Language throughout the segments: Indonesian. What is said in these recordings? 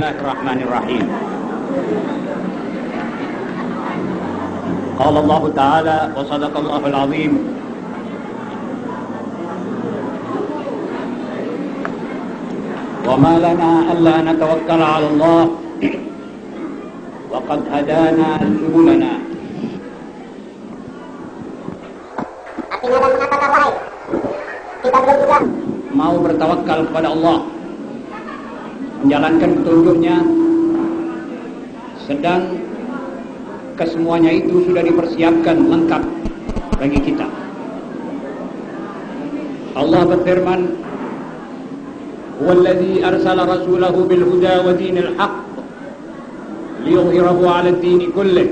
Bismillahirrahmanirrahim. Qala Allah Ta'ala wa sadaqallahul azim. Wa ma lana alla natawakkala 'ala Allah wa qad hadana subulana. Artinya dan apakah baik kita belum juga mau bertawakal kepada Allah, menjalankan petunjuknya, sedang kesemuanya itu sudah dipersiapkan lengkap bagi kita. Allah berfirman, "Huwallazi arsala rasulahu bil huda wa dinil haqq liyudhhirahu 'ala ad-din kullih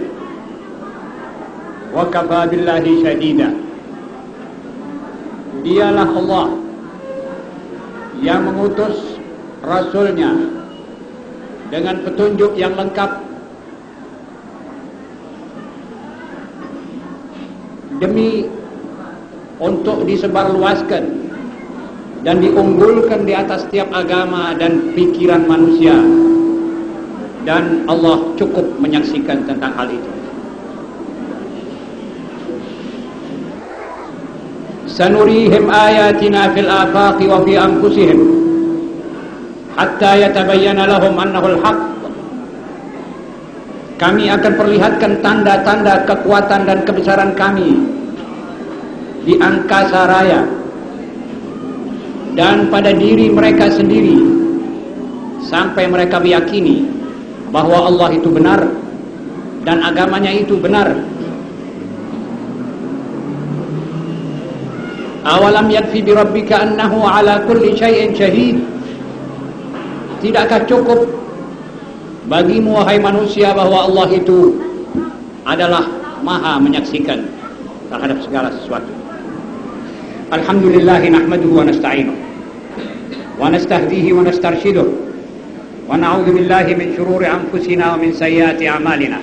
wa kafa billahi shahida." Dialah Allah yang mengutus Rasulnya dengan petunjuk yang lengkap demi untuk disebarluaskan dan diunggulkan di atas setiap agama dan pikiran manusia, dan Allah cukup menyaksikan tentang hal itu. Sanurihim ayatina fil afaqi wa fi anfusihim hatta yatabayyana lahum annahu al-haq. Kami akan perlihatkan tanda-tanda kekuatan dan kebesaran kami di angkasa raya dan pada diri mereka sendiri sampai mereka meyakini bahwa Allah itu benar dan agamanya itu benar. Awalam yakfi bi rabbika annahu ala kulli syai'in syahid. Tidakkah cukup bagimu wahai manusia bahwa Allah itu adalah maha menyaksikan terhadap segala sesuatu. Alhamdulillah nahmaduhu wa nasta'inuh wa nastahdihi wa nastarshiduh wa na'udzu billahi min shururi anfusina wa min sayyiati a'malina.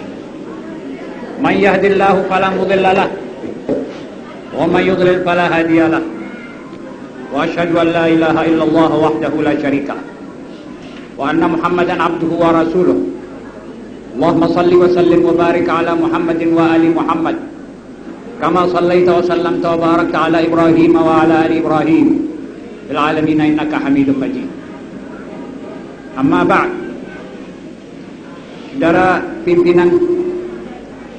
Man yahdihillahu fala mudilla lahu wa man yudlil fala hadiya lahu. Wa asyhadu an la ilaha illallah wahdahu la syarika lahu wa anna Muhammadan abduhu wa rasuluh. Allahumma salli wa sallim wa barik ala Muhammadin wa ali Muhammad kama sallaita wa sallamta wa barakta ala Ibrahim wa ala ali Ibrahim fil alamin innaka Hamidum Majid. Amma ba'd. Saudara pimpinan,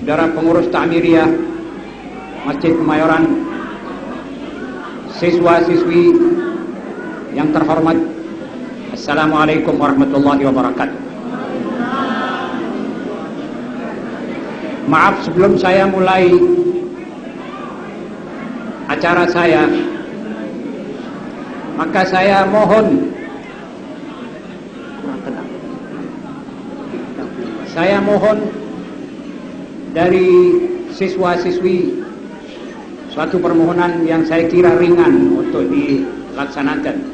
saudara pengurus Ta'miriyah Masjid Kemayoran, siswa-siswi yang terhormat, Assalamualaikum warahmatullahi wabarakatuh. Maaf sebelum saya mulai acara saya, maka saya mohon dari siswa-siswi suatu permohonan yang saya kira ringan untuk dilaksanakan,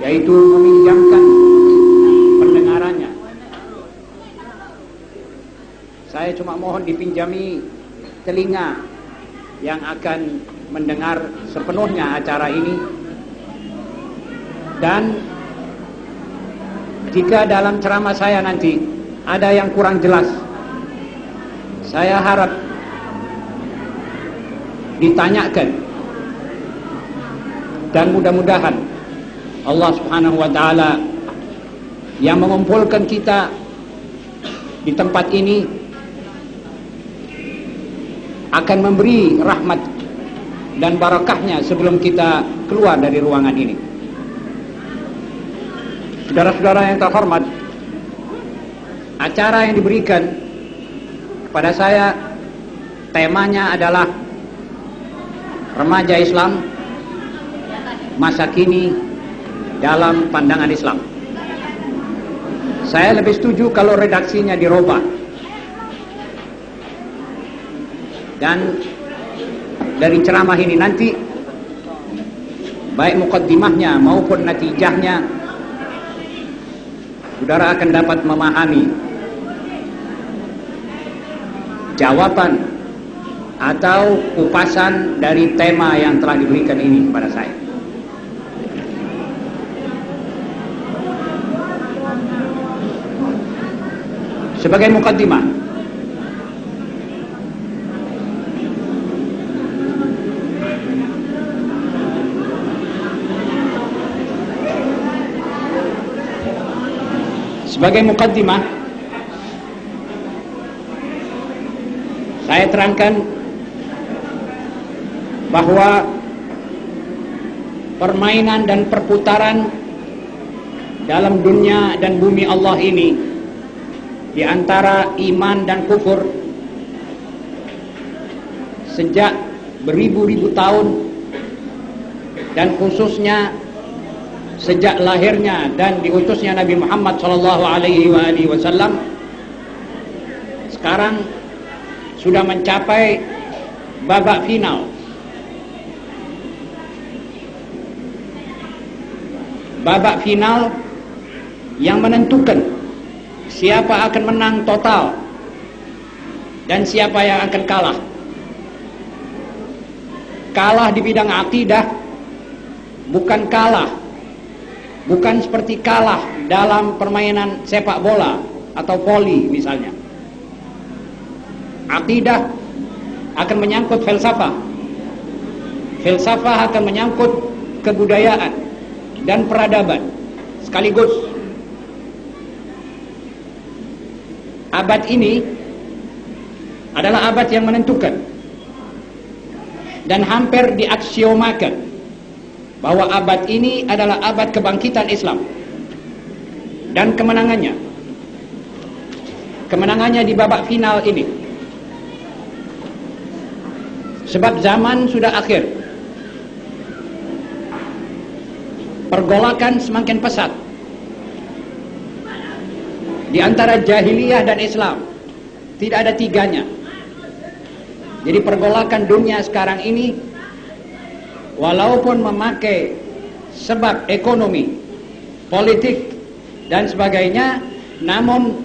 yaitu meminjamkan pendengarannya. Saya cuma mohon dipinjami telinga yang akan mendengar sepenuhnya acara ini, dan jika dalam ceramah saya nanti ada yang kurang jelas, saya harap ditanyakan, dan mudah-mudahan Allah Subhanahu wa Ta'ala yang mengumpulkan kita di tempat ini akan memberi rahmat dan barakahnya sebelum kita keluar dari ruangan ini. Saudara-saudara yang terhormat, acara yang diberikan kepada saya temanya adalah remaja Islam masa kini dalam pandangan Islam. Saya lebih setuju kalau redaksinya dirubah, dan dari ceramah ini nanti baik muqaddimahnya maupun natijahnya saudara akan dapat memahami jawaban atau kupasan dari tema yang telah diberikan ini kepada saya. Sebagai mukaddimah, saya terangkan bahwa permainan dan perputaran dalam dunia dan bumi Allah ini, di antara iman dan kufur, sejak beribu-ribu tahun, dan khususnya sejak lahirnya dan diutusnya Nabi Muhammad SAW, sekarang sudah mencapai babak final. Babak final yang menentukan siapa akan menang total dan siapa yang akan kalah. Kalah di bidang akidah, bukan seperti kalah dalam permainan sepak bola atau voli misalnya. Akidah akan menyangkut filsafah. Filsafah akan menyangkut kebudayaan dan peradaban sekaligus. Abad ini adalah abad yang menentukan dan hampir diaksiomakan bahwa abad ini adalah abad kebangkitan Islam dan kemenangannya di babak final ini. Sebab zaman sudah akhir, pergolakan semakin pesat di antara jahiliyah dan Islam. Tidak ada tiganya. Jadi pergolakan dunia sekarang ini, walaupun memakai sebab ekonomi, politik dan sebagainya, namun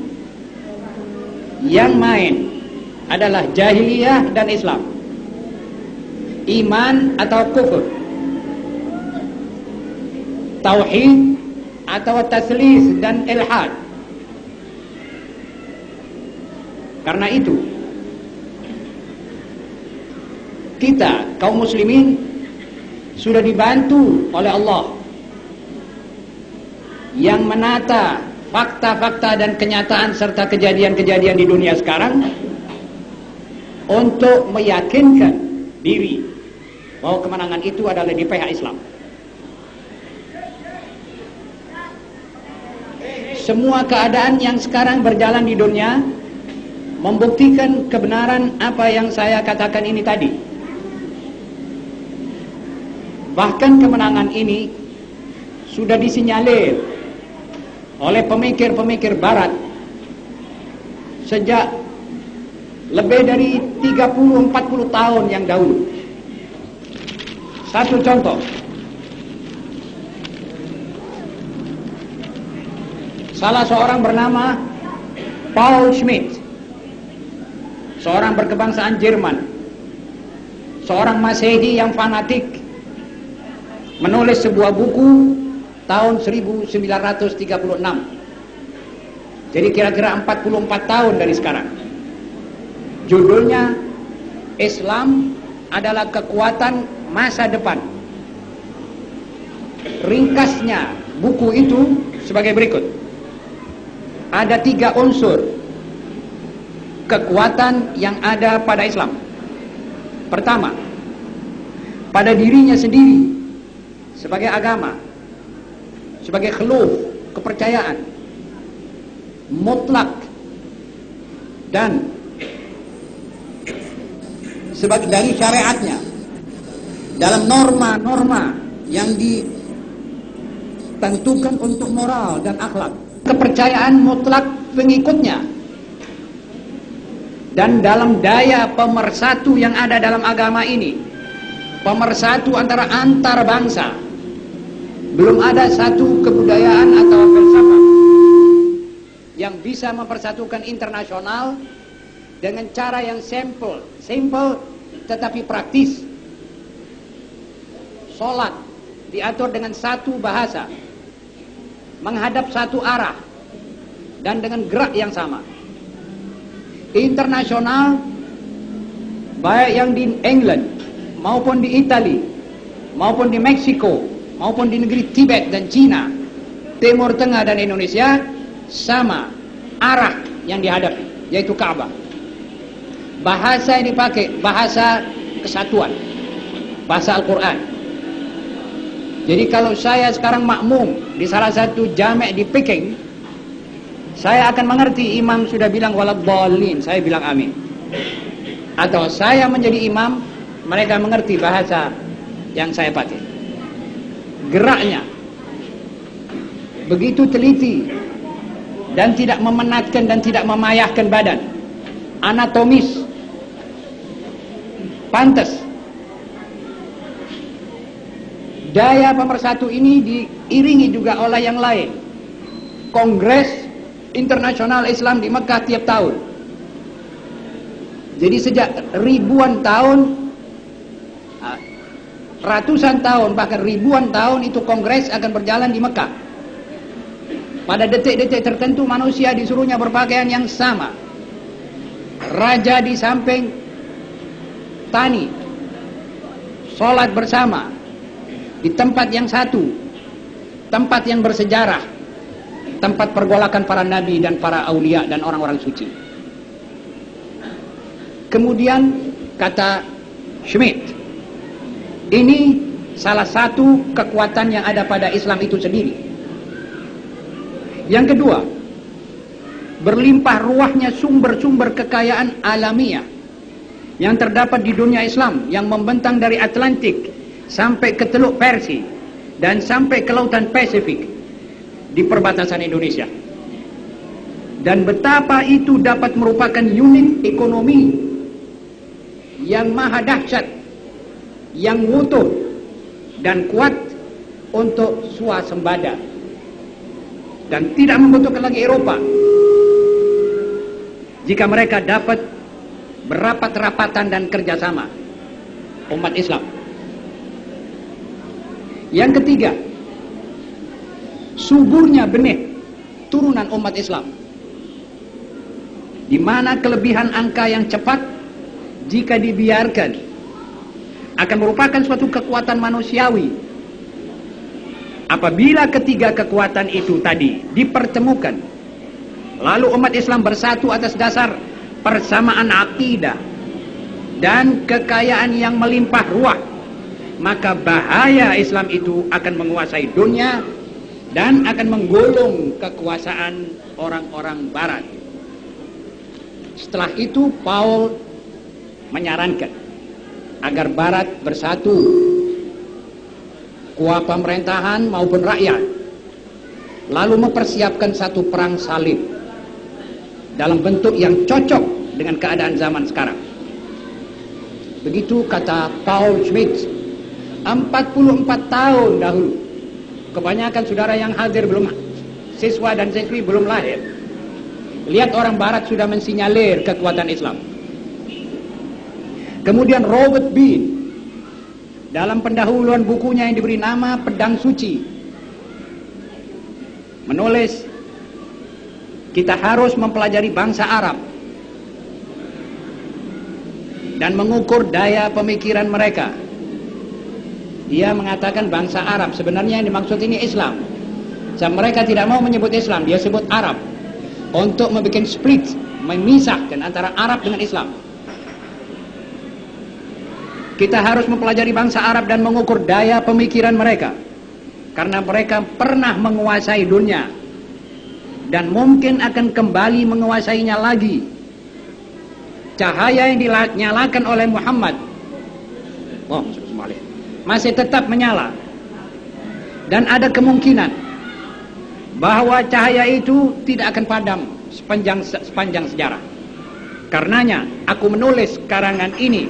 yang main adalah jahiliyah dan Islam, iman atau kufur, tauhid atau taslis dan ilhad. Karena itu kita kaum muslimin sudah dibantu oleh Allah yang menata fakta-fakta dan kenyataan serta kejadian-kejadian di dunia sekarang untuk meyakinkan diri bahwa kemenangan itu adalah di pihak Islam. Semua keadaan yang sekarang berjalan di dunia membuktikan kebenaran apa yang saya katakan ini tadi. Bahkan kemenangan ini sudah disinyalir oleh pemikir-pemikir barat sejak lebih dari 30-40 tahun yang dahulu. Satu contoh, salah seorang bernama Paul Schmidt, seorang berkebangsaan Jerman, seorang Masehi yang fanatik, menulis sebuah buku tahun 1936. Jadi kira-kira 44 tahun dari sekarang. Judulnya Islam adalah Kekuatan Masa Depan. Ringkasnya buku itu sebagai berikut. Ada 3 unsur kekuatan yang ada pada Islam. Pertama, pada dirinya sendiri sebagai agama, sebagai khuluf, kepercayaan mutlak, dan sebagai dari syariatnya dalam norma-norma yang ditentukan untuk moral dan akhlak, kepercayaan mutlak pengikutnya, dan dalam daya pemersatu yang ada dalam agama ini, pemersatu antar bangsa. Belum ada satu kebudayaan atau filsafat yang bisa mempersatukan internasional dengan cara yang simple tetapi praktis. Salat diatur dengan satu bahasa, menghadap satu arah, dan dengan gerak yang sama. internasional, baik yang di England maupun di Italia maupun di Meksiko maupun di negeri Tibet dan Cina, Timur Tengah dan Indonesia, sama arah yang dihadapi, yaitu Ka'bah. Bahasa yang dipakai bahasa kesatuan, bahasa Al-Quran. Jadi kalau saya sekarang makmum di salah satu jamek di Peking, saya akan mengerti imam sudah bilang waladhdallin, saya bilang amin. Atau saya menjadi imam, mereka mengerti bahasa yang saya pakai. Geraknya begitu teliti dan tidak memenatkan dan tidak memayahkan badan. Anatomis pantas. Daya pemersatu ini diiringi juga oleh yang lain. Kongres Internasional Islam di Mekah tiap tahun. Jadi sejak ribuan tahun, ratusan tahun, bahkan ribuan tahun itu kongres akan berjalan di Mekah. Pada detik-detik tertentu manusia disuruhnya berpakaian yang sama. Raja di samping tani, sholat bersama di tempat yang satu, tempat yang bersejarah, tempat pergolakan para nabi dan para aulia dan orang-orang suci. Kemudian kata Schmidt, ini salah satu kekuatan yang ada pada Islam itu sendiri. Yang kedua, berlimpah ruahnya sumber-sumber kekayaan alamiah yang terdapat di dunia Islam, yang membentang dari Atlantik sampai ke Teluk Persia dan sampai ke Lautan Pasifik di perbatasan Indonesia. Dan betapa itu dapat merupakan unit ekonomi yang maha dahsyat, yang utuh dan kuat untuk swasembada, dan tidak membutuhkan lagi Eropa jika mereka dapat berapat-rapatan dan kerjasama umat Islam. Yang ketiga, suburnya benih turunan umat Islam, di mana kelebihan angka yang cepat jika dibiarkan akan merupakan suatu kekuatan manusiawi. Apabila ketiga kekuatan itu tadi dipertemukan, lalu umat Islam bersatu atas dasar persamaan akidah dan kekayaan yang melimpah ruah, maka bahaya Islam itu akan menguasai dunia dan akan menggulung kekuasaan orang-orang barat. Setelah itu Paul menyarankan agar barat bersatu, kuat pemerintahan maupun rakyat, lalu mempersiapkan satu perang salib dalam bentuk yang cocok dengan keadaan zaman sekarang. Begitu kata Paul Schmidt 44 tahun dahulu. Kebanyakan saudara yang hadir belum, siswa dan siswi belum lahir. Lihat orang barat sudah mensinyalir kekuatan Islam. Kemudian Robert Bean dalam pendahuluan bukunya yang diberi nama Pedang Suci menulis, kita harus mempelajari bangsa Arab dan mengukur daya pemikiran mereka. Dia mengatakan bangsa Arab, sebenarnya yang dimaksud ini Islam. Mereka tidak mau menyebut Islam, dia sebut Arab, untuk membuat split, memisahkan antara Arab dengan Islam. Kita harus mempelajari bangsa Arab dan mengukur daya pemikiran mereka, karena mereka pernah menguasai dunia dan mungkin akan kembali menguasainya lagi. Cahaya yang dinyalakan oleh Muhammad masih tetap menyala, dan ada kemungkinan bahwa cahaya itu tidak akan padam sepanjang sejarah. Karenanya aku menulis karangan ini,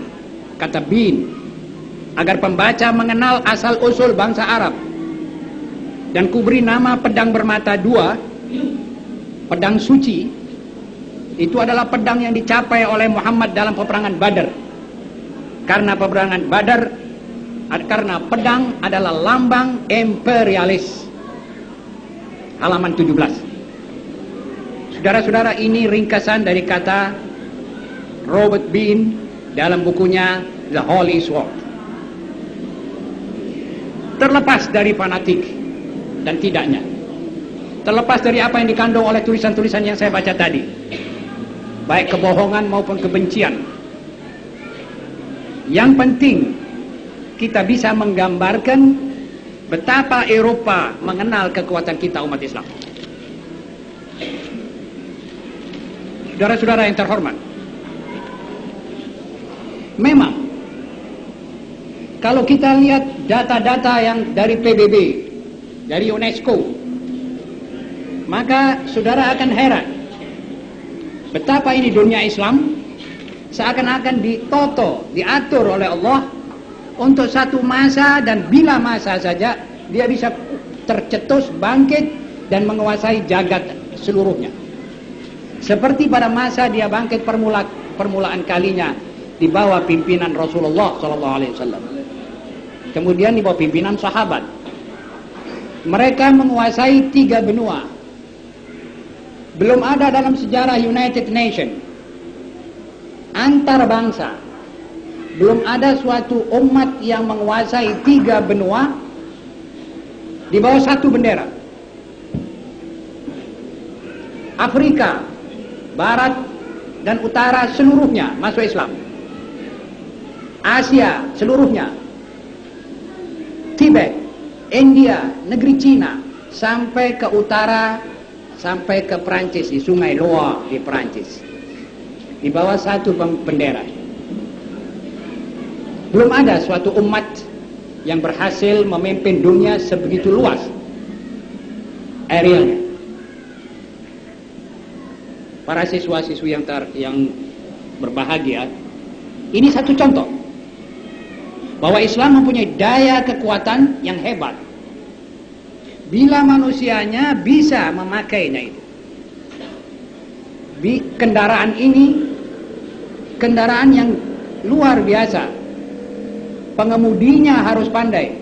kata Bean, agar pembaca mengenal asal-usul bangsa Arab, dan kuberi nama pedang bermata dua, pedang suci. Itu adalah pedang yang dicapai oleh Muhammad dalam peperangan Badar. Karena peperangan Badar, karena pedang adalah lambang imperialis. Halaman 17. Saudara-saudara, ini ringkasan dari kata Robert Bean dalam bukunya The Holy Sword. Terlepas dari fanatik dan tidaknya, terlepas dari apa yang dikandung oleh tulisan-tulisan yang saya baca tadi, baik kebohongan maupun kebencian, yang penting kita bisa menggambarkan betapa Eropa mengenal kekuatan kita umat Islam. Saudara-saudara yang terhormat, memang kalau kita lihat data-data yang dari PBB, dari UNESCO, maka saudara akan heran betapa ini dunia Islam seakan-akan ditoto, diatur oleh Allah untuk satu masa, dan bila masa saja dia bisa tercetus, bangkit dan menguasai jagat seluruhnya. Seperti pada masa dia bangkit permulaan kalinya di bawah pimpinan Rasulullah SAW. Kemudian di bawah pimpinan sahabat. Mereka menguasai 3 benua. Belum ada dalam sejarah United Nations antar bangsa, belum ada suatu umat yang menguasai 3 benua di bawah satu bendera. Afrika, Barat dan Utara seluruhnya masuk Islam. Asia seluruhnya, Tibet, India, negeri Cina, sampai ke utara, sampai ke Perancis, di Sungai Loire di Perancis, di bawah satu bendera. Belum ada suatu umat yang berhasil memimpin dunia sebegitu luas arealnya. Para siswa-siswi yang berbahagia, ini satu contoh bahwa Islam mempunyai daya kekuatan yang hebat bila manusianya bisa memakainya itu. Kendaraan ini kendaraan yang luar biasa. Pengemudinya harus pandai,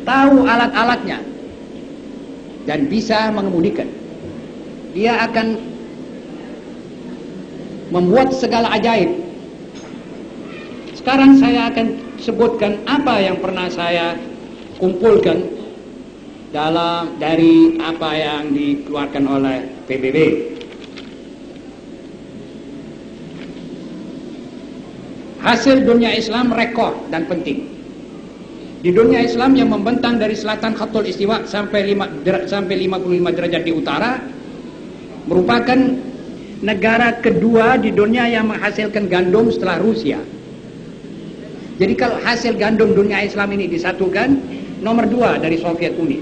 tahu alat-alatnya, dan bisa mengemudikan. Dia akan membuat segala ajaib. Sekarang saya akan sebutkan apa yang pernah saya kumpulkan dari apa yang dikeluarkan oleh PBB. Hasil dunia Islam rekor dan penting. Di dunia Islam yang membentang dari selatan Khatul Istiwa sampai 55 derajat di utara, merupakan negara kedua di dunia yang menghasilkan gandum setelah Rusia. Jadi kalau hasil gandum dunia Islam ini disatukan, nomor 2 dari Soviet Uni.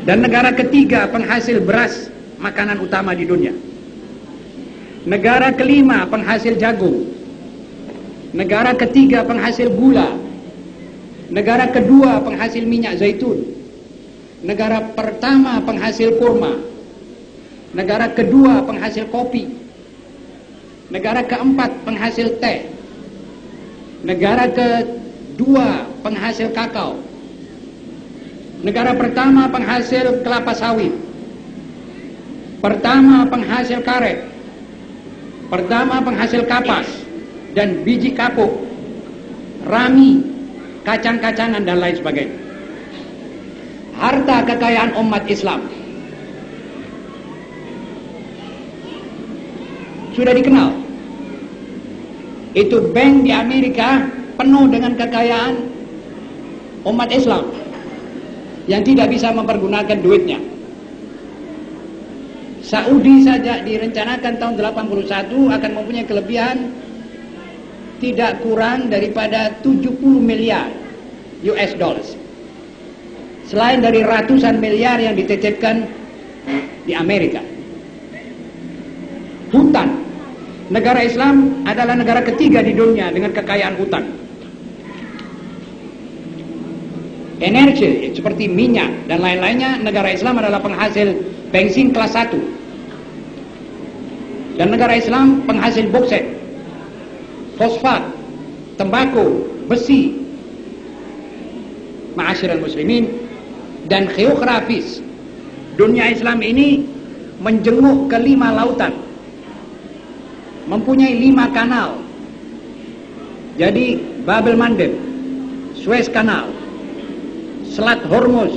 Dan negara ketiga penghasil beras, makanan utama di dunia. Negara kelima penghasil jagung. Negara ketiga penghasil gula. Negara kedua penghasil minyak zaitun. Negara pertama penghasil kurma. Negara kedua penghasil kopi. Negara keempat penghasil teh. Negara kedua penghasil kakao. Negara pertama penghasil kelapa sawit. Pertama penghasil karet. Pertama penghasil kapas dan biji kapuk, rami, kacang-kacangan dan lain sebagainya. Harta kekayaan umat Islam sudah dikenal. Itu bank di Amerika penuh dengan kekayaan umat Islam yang tidak bisa mempergunakan duitnya. Saudi saja direncanakan tahun 81 akan mempunyai kelebihan tidak kurang daripada 70 miliar US dollars. Selain dari ratusan miliar yang dititipkan di Amerika. Hutan. Negara Islam adalah negara ketiga di dunia dengan kekayaan hutan. Energi seperti minyak dan lain-lainnya, negara Islam adalah penghasil bensin kelas 1. Dan negara Islam penghasil boksit, fosfat, tembakau, besi. Ma'asyiral muslimin, dan geografis dunia Islam ini menjenguk ke 5 lautan, mempunyai 5 kanal. Jadi Bab el-Mandeb, Suez Canal, Selat Hormuz,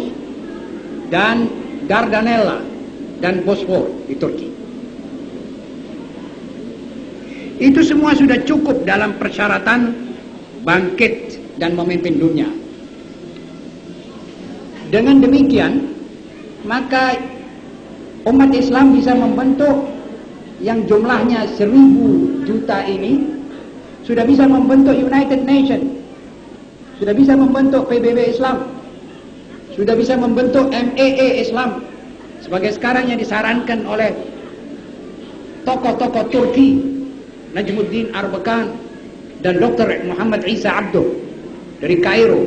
dan Dardanella dan Bosfor di Turki. Itu semua sudah cukup dalam persyaratan bangkit dan memimpin dunia. Dengan demikian, maka umat Islam bisa membentuk yang jumlahnya 1000 juta ini, sudah bisa membentuk United Nations, sudah bisa membentuk PBB Islam, sudah bisa membentuk MAA Islam, sebagai sekarang yang disarankan oleh tokoh-tokoh Turki, Najmuddin Arbakan dan Dr. Muhammad Isa Abduh dari Kairo.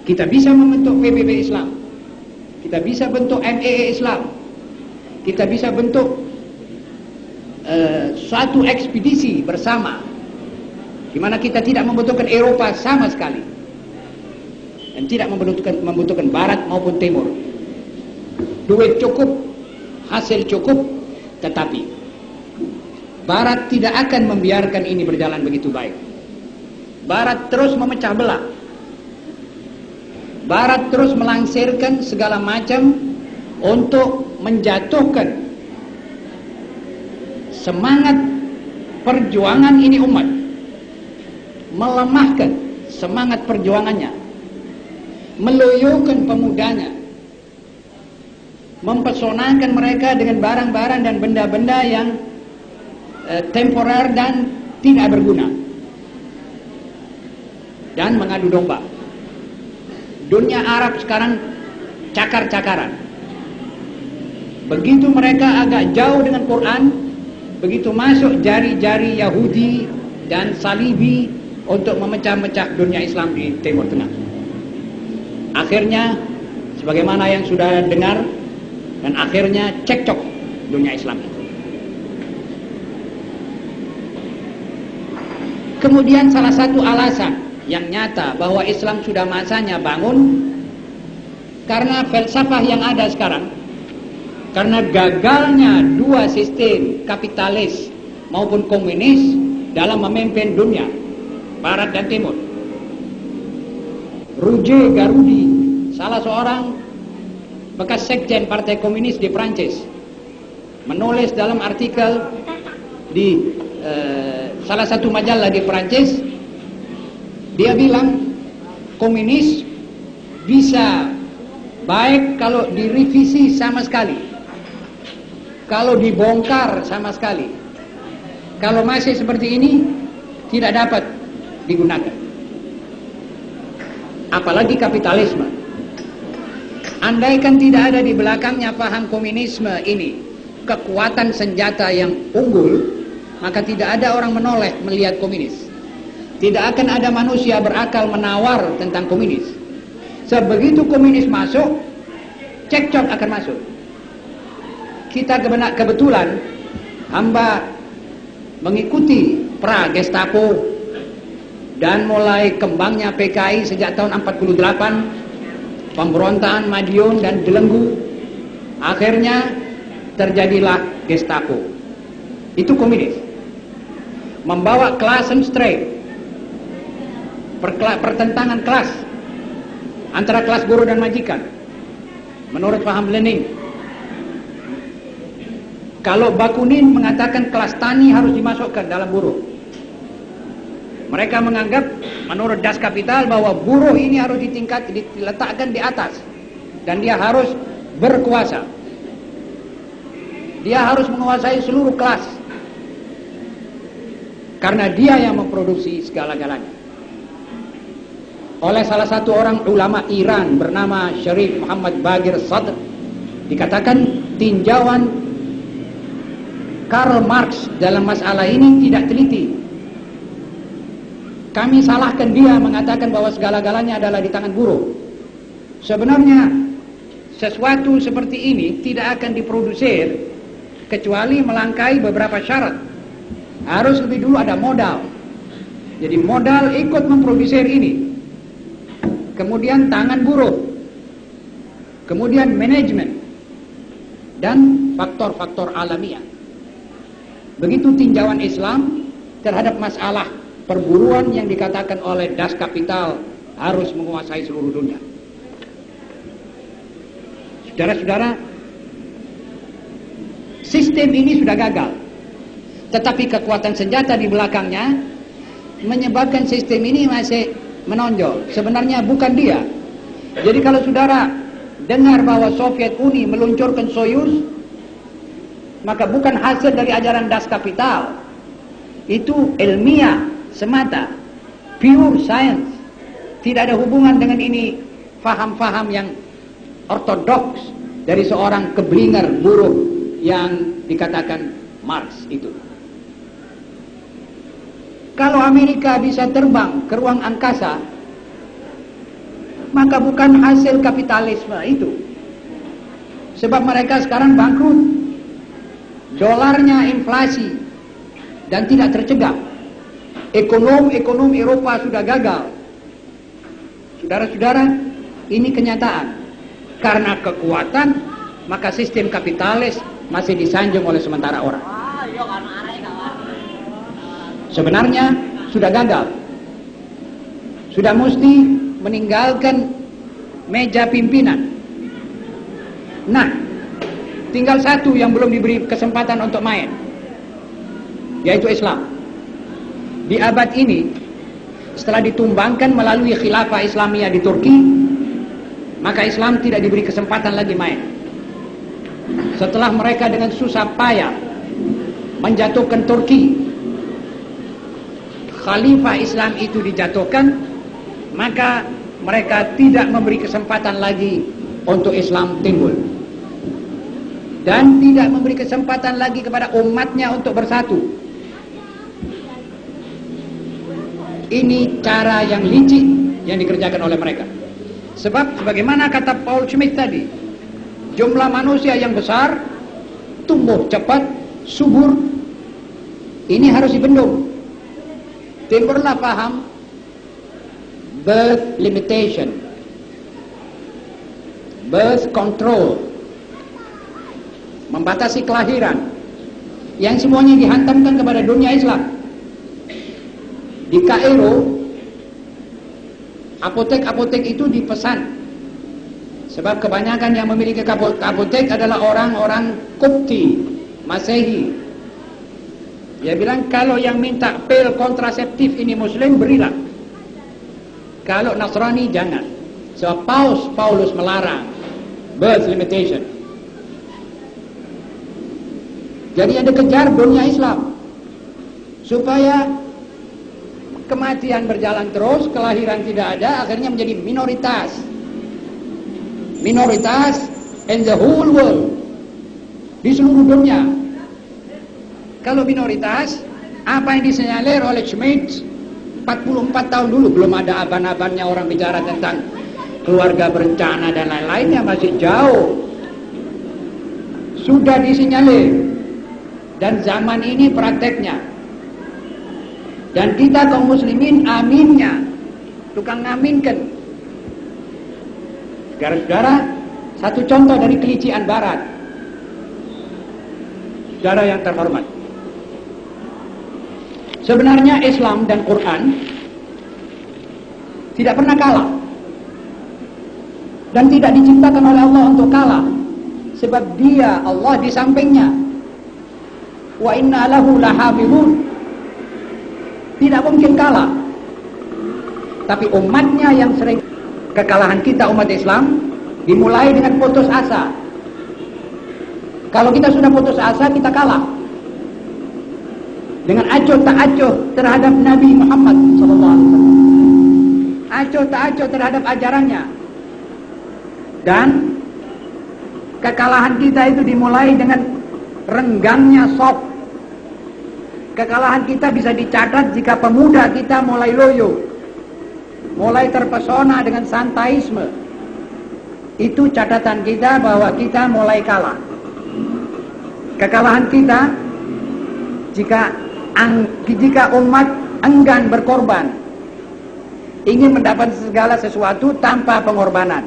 Kita bisa membentuk PBB Islam, kita bisa bentuk MAA Islam, kita bisa bentuk suatu ekspedisi bersama, di mana kita tidak membutuhkan Eropa sama sekali dan tidak membutuhkan Barat maupun Timur. Duit cukup, hasil cukup, tetapi Barat tidak akan membiarkan ini berjalan begitu baik. Barat terus memecah belah. Barat terus melangsirkan segala macam untuk menjatuhkan semangat perjuangan ini umat, melemahkan semangat perjuangannya, meloyokan pemudanya, mempesonakan mereka dengan barang-barang dan benda-benda yang temporer dan tidak berguna, dan mengadu domba. Dunia Arab sekarang cakar-cakaran. Begitu mereka agak jauh dengan Quran, begitu masuk jari-jari Yahudi dan Salibi untuk memecah-mecah dunia Islam di Timur Tengah. Akhirnya, sebagaimana yang sudah dengar, dan akhirnya cekcok dunia Islam. Kemudian salah satu alasan yang nyata bahwa Islam sudah masanya bangun, karena filsafah yang ada sekarang, karena gagalnya dua sistem kapitalis maupun komunis dalam memimpin dunia, Barat dan Timur. Roger Garudi, salah seorang bekas sekjen Partai Komunis di Prancis, menulis dalam artikel di salah satu majalah di Prancis. Dia bilang komunis bisa baik kalau direvisi sama sekali, kalau dibongkar sama sekali. Kalau masih seperti ini, tidak dapat digunakan. Apalagi kapitalisme. Andaikan tidak ada di belakangnya paham komunisme ini kekuatan senjata yang unggul, maka tidak ada orang menoleh melihat komunis. Tidak akan ada manusia berakal menawar tentang komunis. Sebegitu komunis masuk, cekcok akan masuk. Kita kebetulan hamba mengikuti pra-Gestapo dan mulai kembangnya PKI sejak tahun 48, pemberontakan Madiun dan Belenggu. Akhirnya terjadilah Gestapo. Itu komunis. Membawa Klassenstreit, pertentangan kelas antara kelas buruh dan majikan, menurut paham Lenin. Kalau Bakunin mengatakan kelas tani harus dimasukkan dalam buruh, mereka menganggap menurut Das Kapital bahwa buruh ini harus diletakkan di atas, dan dia harus berkuasa. Dia harus menguasai seluruh kelas, karena dia yang memproduksi segala-galanya. Oleh salah satu orang ulama Iran bernama Syarif Muhammad Bagir Sadr, dikatakan tinjauan Karl Marx dalam masalah ini tidak teliti. Kami salahkan dia mengatakan bahwa segala-galanya adalah di tangan buruh. Sebenarnya sesuatu seperti ini tidak akan diprodusir kecuali melangkahi beberapa syarat. Harus lebih dulu ada modal. Jadi modal ikut memproduksi ini. Kemudian tangan buruh. Kemudian manajemen. dan faktor-faktor alamiah. Begitu tinjauan Islam terhadap masalah perburuan yang dikatakan oleh Das Kapital harus menguasai seluruh dunia. Saudara-saudara, sistem ini sudah gagal, tetapi kekuatan senjata di belakangnya menyebabkan sistem ini masih menonjol. Sebenarnya bukan dia. Jadi kalau saudara dengar bahwa Soviet Uni meluncurkan Soyuz, maka bukan hasil dari ajaran Das Kapital. Itu ilmiah semata, pure science. Tidak ada hubungan dengan ini faham-faham yang ortodoks dari seorang keblinger buruh yang dikatakan Marx itu. Kalau Amerika bisa terbang ke ruang angkasa, maka bukan hasil kapitalisme itu. Sebab mereka sekarang bangkrut. Dolarnya inflasi dan tidak tercegah. Ekonom Eropa sudah gagal. Saudara-saudara, ini kenyataan. Karena kekuatan, maka sistem kapitalis masih disanjung oleh sementara orang. Sebenarnya sudah gagal. Sudah mesti meninggalkan meja pimpinan. Nah, tinggal satu yang belum diberi kesempatan untuk main, yaitu Islam. Di abad ini, setelah ditumbangkan melalui khilafah Islamiyah di Turki, maka Islam tidak diberi kesempatan lagi main. Setelah mereka dengan susah payah menjatuhkan Turki, khalifah Islam itu dijatuhkan, maka mereka tidak memberi kesempatan lagi untuk Islam timbul. Dan tidak memberi kesempatan lagi kepada umatnya untuk bersatu. Ini cara yang licik yang dikerjakan oleh mereka. Sebab sebagaimana kata Paul Schmidt tadi, jumlah manusia yang besar, tumbuh cepat, subur, ini harus dibendung. Timbullah paham birth limitation, birth control, membatasi kelahiran, yang semuanya dihantamkan kepada dunia Islam. Di Kairo, apotek-apotek itu dipesan. Sebab kebanyakan yang memiliki apotek adalah orang-orang Kopti, Masehi. Dia bilang kalau yang minta pil kontraseptif ini Muslim, berilah. Kalau Nasrani jangan. Sebab Paulus melarang birth limitation. Jadi yang dikejar dunia Islam supaya kematian berjalan terus, kelahiran tidak ada, akhirnya menjadi minoritas. Minoritas in the whole world, di seluruh dunia. Kalau minoritas, apa yang disinyalir oleh Schmidt 44 tahun dulu, belum ada aban-abannya orang bicara tentang keluarga berencana dan lain-lainnya, masih jauh. Sudah disinyalir. Dan zaman ini prakteknya. Dan kita kaum muslimin aminnya, tukang ngaminkan. Saudara-saudara, satu contoh dari kelician barat. Saudara yang terhormat, sebenarnya Islam dan Quran tidak pernah kalah. Dan tidak diciptakan oleh Allah untuk kalah. Sebab dia, Allah di sampingnya. Wa inna lahu lahafizun. Tidak mungkin kalah. Tapi umatnya yang sering, kekalahan kita umat Islam dimulai dengan putus asa. Kalau kita sudah putus asa, kita kalah. Dengan acuh tak acuh terhadap Nabi Muhammad SAW. Acuh tak acuh terhadap ajarannya. Dan kekalahan kita itu dimulai dengan renggangnya soft. Kekalahan kita bisa dicatat jika pemuda kita mulai loyo, mulai terpesona dengan santaisme. Itu catatan kita bahwa kita mulai kalah. Kekalahan kita jika umat enggan berkorban, ingin mendapat segala sesuatu tanpa pengorbanan.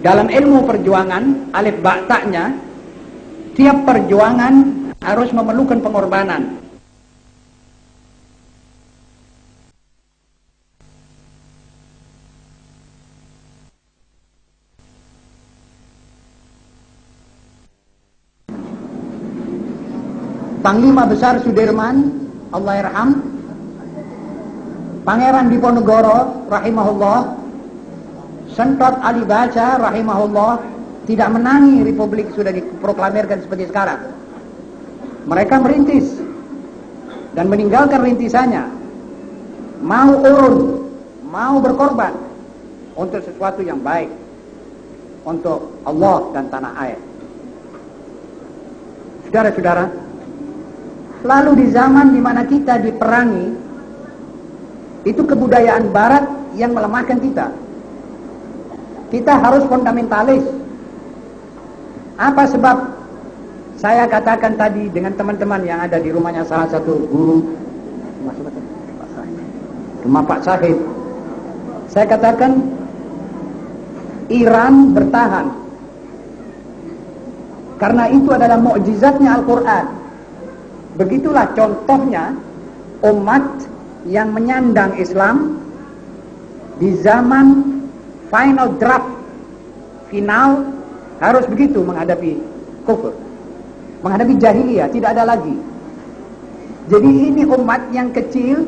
Dalam ilmu perjuangan, alif ba ta'nya, tiap perjuangan harus memerlukan pengorbanan. Panglima Besar Sudirman, Allahyarham, Pangeran Diponegoro, rahimahullah, Sentot Ali Baca, rahimahullah, tidak menangi republik sudah diproklamirkan seperti sekarang. Mereka merintis dan meninggalkan rintisannya, mau urun, mau berkorban untuk sesuatu yang baik, untuk Allah dan tanah air. Saudara-saudara, lalu di zaman di mana kita diperangi, itu kebudayaan barat yang melemahkan kita. Kita harus fundamentalis. Apa sebab saya katakan tadi dengan teman-teman yang ada di rumahnya salah satu guru, rumah Pak Sahid, saya katakan Iran bertahan karena itu adalah mukjizatnya Al-Quran. Begitulah contohnya umat yang menyandang Islam di zaman final draft, final, harus begitu menghadapi kufur, menghadapi jahiliyah, tidak ada lagi. Jadi ini umat yang kecil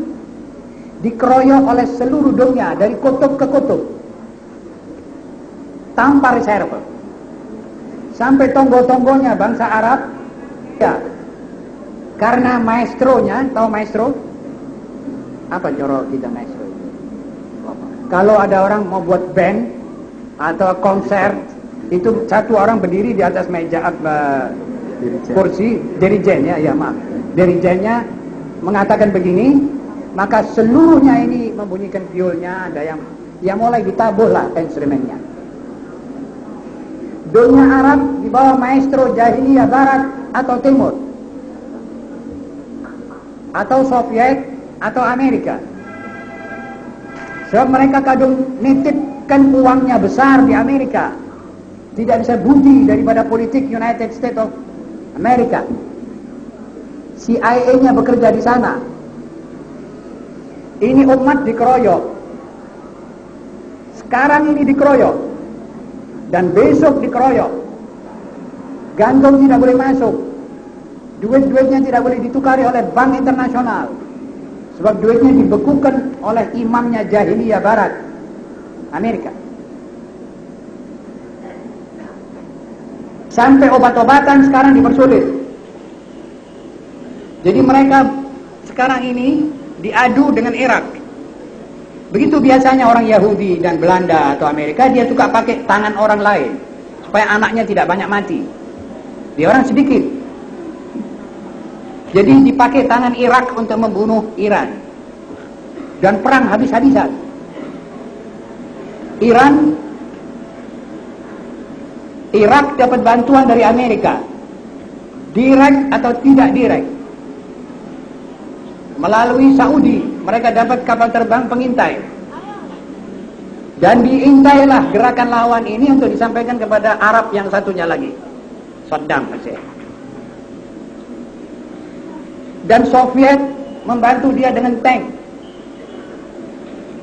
dikeroyok oleh seluruh dunia dari kutub ke kutub tanpa reserve, sampai tonggo-tonggonya bangsa Arab ya, karena maestronya, tahu maestro? Apa jorok kita maestro? Kalau ada orang mau buat band atau konser, itu satu orang berdiri di atas meja kursi, dirijen ya, maaf, dirijennya mengatakan begini, maka seluruhnya ini membunyikan violnya, ada yang mulai ditabuh lah instrumennya. Dunia Arab di bawah maestro jahiliyah barat atau timur, atau Soviet atau Amerika. Sebab mereka kadung nitipkan uangnya besar di Amerika, tidak bisa budi daripada politik United States of America. CIA-nya bekerja di sana. Ini umat dikeroyok. Sekarang ini dikeroyok dan besok dikeroyok. Gandum tidak boleh masuk, duit-duitnya tidak boleh ditukari oleh bank internasional, sebab duitnya dibekukan oleh imamnya jahiliyah barat Amerika. Sampai obat-obatan sekarang dipersulit. Jadi mereka sekarang ini diadu dengan Irak. Begitu biasanya orang Yahudi dan Belanda atau Amerika, dia suka pakai tangan orang lain supaya anaknya tidak banyak mati. Dia orang sedikit. Jadi dipakai tangan Irak untuk membunuh Iran. Dan perang habis-habisan. Irak dapat bantuan dari Amerika. Direct atau tidak direct. Melalui Saudi, mereka dapat kapal terbang pengintai. Dan diintailah gerakan lawan ini untuk disampaikan kepada Arab yang satunya lagi, Saddam Hussein. Dan Soviet membantu dia dengan tank.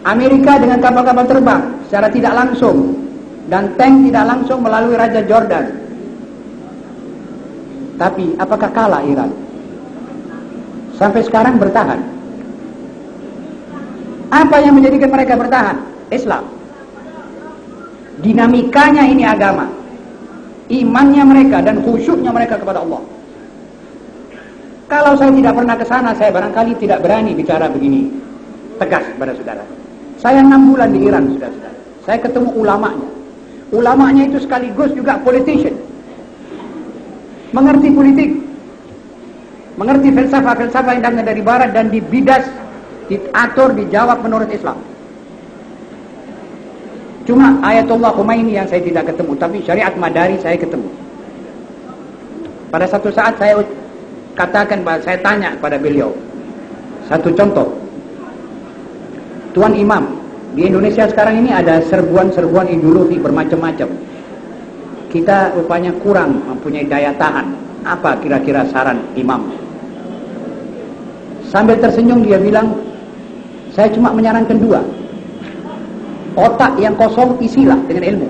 Amerika dengan kapal-kapal terbang secara tidak langsung, dan tank tidak langsung melalui Raja Jordan. Tapi apakah kalah Iran? Sampai sekarang bertahan. Apa yang menjadikan mereka bertahan? Islam. Dinamikanya ini agama. Imannya mereka dan khusyuknya mereka kepada Allah. Kalau saya tidak pernah ke sana, saya barangkali tidak berani bicara begini tegas kepada saudara. Saya 6 bulan di Iran, saudara-saudara. Saya ketemu ulamanya. Ulamanya itu sekaligus juga politician. Mengerti politik. Mengerti filsafah-filsafah yang datang dari barat dan dibidas, diatur, dijawab menurut Islam. Cuma Ayatullah Khomeini yang saya tidak ketemu, tapi syariat Madari saya ketemu. Pada satu saat saya katakan, saya tanya pada beliau satu contoh. Tuan Imam, di Indonesia sekarang ini ada serbuan-serbuan ideologi bermacam-macam. kita rupanya kurang mempunyai daya tahan. Apa kira-kira saran imam? Sambil tersenyum dia bilang, saya cuma menyarankan dua. Otak yang kosong isilah dengan ilmu,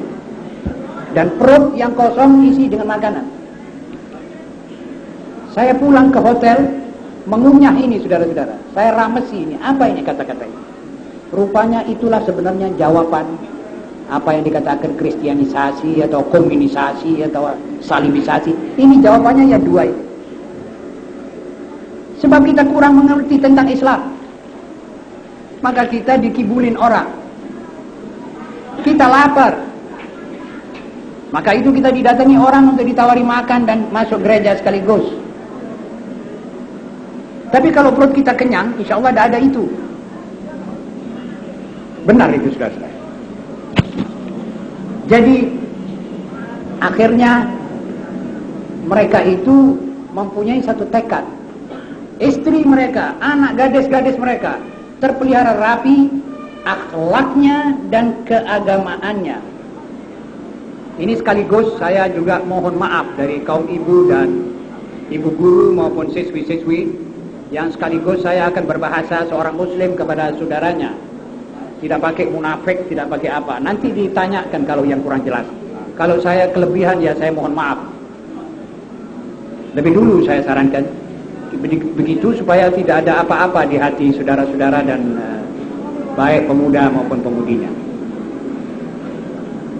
dan perut yang kosong isi dengan makanan. Saya pulang ke hotel, mengunyah ini saudara-saudara. Saya ramesi ini, apa ini kata-kata ini? Rupanya itulah sebenarnya jawaban apa yang dikatakan kristianisasi atau komunisasi atau salimisasi. Ini jawabannya ya dua itu. Sebab kita kurang mengerti tentang Islam, maka kita dikibulin orang. Kita lapar, maka itu kita didatangi orang untuk ditawari makan dan masuk gereja sekaligus. Tapi kalau perut kita kenyang, insya Allah tidak ada itu. Benar itu saudara-saudara. Jadi akhirnya mereka itu mempunyai satu tekad. Istri mereka, anak gadis-gadis mereka terpelihara rapi, akhlaknya dan keagamaannya. Ini sekaligus saya juga mohon maaf dari kaum ibu dan ibu guru maupun siswi-siswi yang sekaligus saya akan berbahasa seorang muslim kepada saudaranya. Tidak pakai munafik, tidak pakai apa. Nanti ditanyakan kalau yang kurang jelas. Kalau saya kelebihan ya saya mohon maaf. Lebih dulu saya sarankan begitu supaya tidak ada apa-apa di hati saudara-saudara dan baik pemuda maupun pemudinya.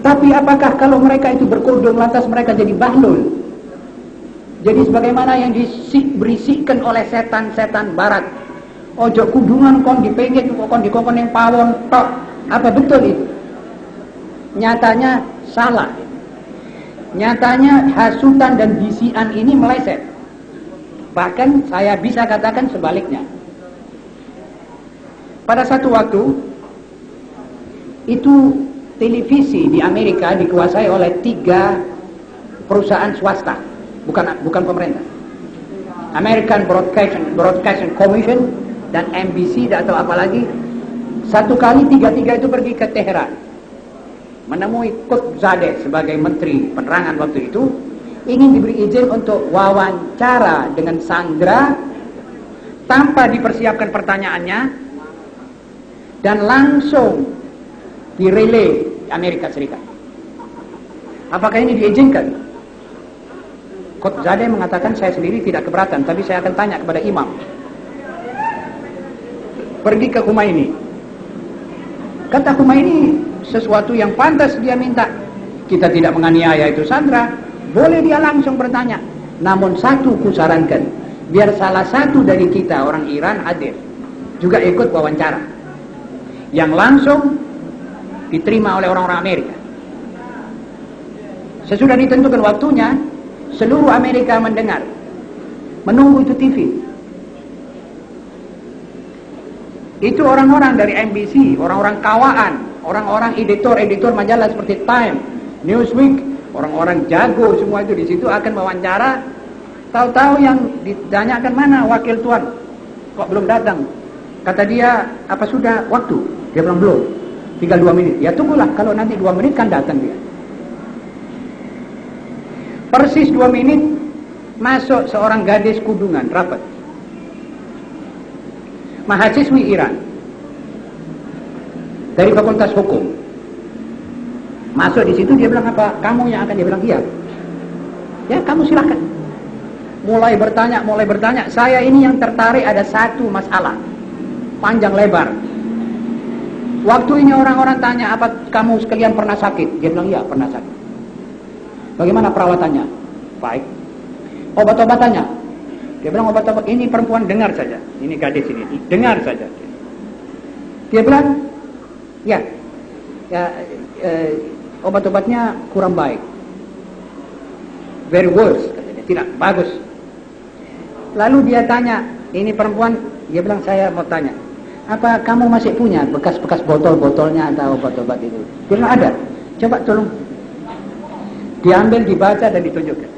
Tapi apakah kalau mereka itu berkudung lantas mereka jadi bahlul? Jadi sebagaimana yang dibisikkan oleh setan-setan barat. Ojo kudungan kon dipengit kon dikokon yang pawon tok. Apa betul itu? Nyatanya salah. Nyatanya hasutan dan bisian ini meleset. Bahkan saya bisa katakan sebaliknya. Pada satu waktu itu televisi di Amerika dikuasai oleh 3 perusahaan swasta, bukan pemerintah. American Broadcasting Commission dan NBC atau apa lagi. Satu kali 3 itu pergi ke Teheran, menemui Qutzadeh sebagai menteri penerangan waktu itu, ingin diberi izin untuk wawancara dengan Sandra tanpa dipersiapkan pertanyaannya dan langsung direlay Amerika Serikat. Apakah ini diizinkan? Qutzadeh mengatakan saya sendiri tidak keberatan, tapi saya akan tanya kepada imam. Pergi ke Khomeini. Kata Khomeini sesuatu yang pantas dia minta. Kita tidak menganiaya itu Sandra. Boleh dia langsung bertanya. Namun satu kusarankan, biar salah satu dari kita orang Iran hadir, juga ikut wawancara, yang langsung diterima oleh orang-orang Amerika. Sesudah ditentukan waktunya, seluruh Amerika mendengar, menunggu itu TV. Itu orang-orang dari NBC, orang-orang kawaan, orang-orang editor majalah seperti Time, Newsweek, orang-orang jago semua itu di situ akan wawancara. Tahu-tahu yang ditanyakan mana wakil tuan, kok belum datang? Kata dia, apa sudah waktu? Dia bilang belum, tinggal 2 menit. Ya tunggulah, kalau nanti 2 menit kan datang dia. Persis 2 menit masuk seorang gadis kudungan rapat, mahasiswi Iran dari Fakultas Hukum. Masuk di situ dia bilang apa? Kamu yang akan, dia bilang iya. Ya kamu silakan. Mulai bertanya. Saya ini yang tertarik ada satu masalah panjang lebar. Waktu ini orang-orang tanya, apa kamu sekalian pernah sakit? Dia bilang iya pernah sakit. Bagaimana perawatannya? Baik. Obat-obatannya? Dia bilang obat-obat ini perempuan dengar saja. Ini gadis ini dengar saja. Dia bilang ya obat-obatnya kurang baik. Very worse, katanya. Tidak bagus. Lalu dia tanya, ini perempuan, dia bilang saya mau tanya, apa kamu masih punya bekas-bekas botol-botolnya atau obat-obat itu? Dia bilang ada. Coba tolong. Diambil, dibaca dan ditunjukkan.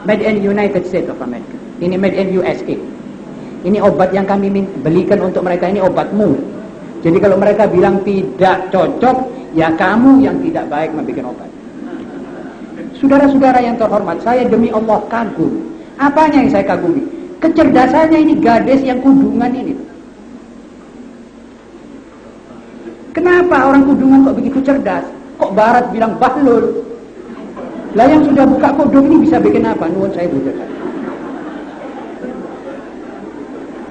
Made in United States of America. Ini made in USA. Ini obat yang kami belikan untuk mereka, ini obatmu. Jadi kalau mereka bilang tidak cocok, Ya kamu yang tidak baik membuat obat. Saudara-saudara yang terhormat, saya demi Allah kagum. Apanya yang saya kagumi? Kecerdasannya ini gadis yang kudungan ini. Kenapa orang kudungan kok begitu cerdas? Kok barat bilang bahlul? Lah yang sudah buka kodok ini bisa bikin apa? Nuwun saya butuhkan.